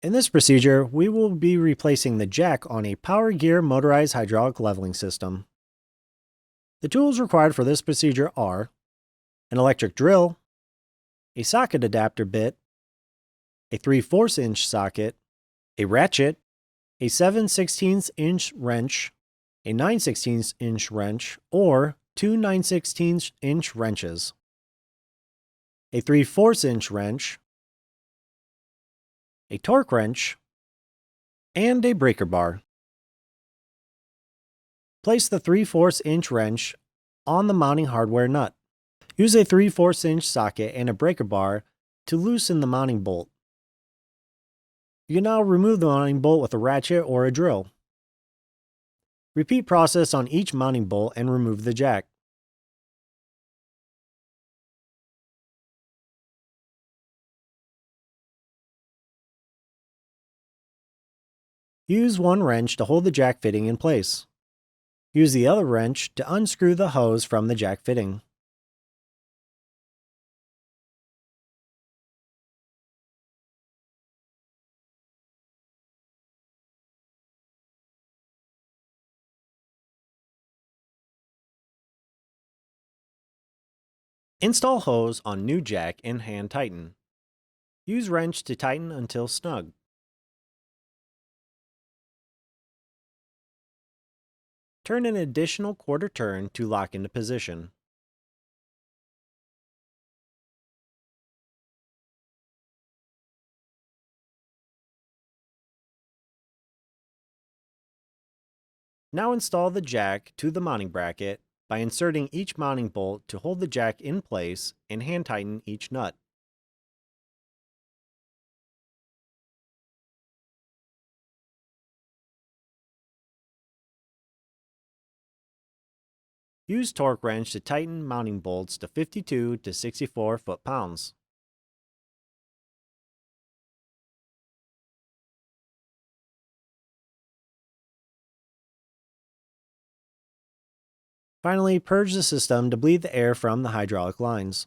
In this procedure, we will be replacing the jack on a power gear motorized hydraulic leveling system. The tools required for this procedure are an electric drill, a socket adapter bit, a 3/4 inch socket, a ratchet, a 7/16 inch wrench, a 9/16 inch wrench, or two 9/16 inch wrenches, a 3/4 inch wrench, a torque wrench, and a breaker bar. Place the 3/4 inch wrench on the mounting hardware nut. Use a 3/4 inch socket and a breaker bar to loosen the mounting bolt. You can now remove the mounting bolt with a ratchet or a drill. Repeat process on each mounting bolt and remove the jack. Use one wrench to hold the jack fitting in place. Use the other wrench to unscrew the hose from the jack fitting. Install hose on new jack and hand tighten. Use wrench to tighten until snug. Turn an additional quarter turn to lock into position. Now install the jack to the mounting bracket by inserting each mounting bolt to hold the jack in place and hand tighten each nut. Use torque wrench to tighten mounting bolts to 52 to 64 foot-pounds. Finally, purge the system to bleed the air from the hydraulic lines.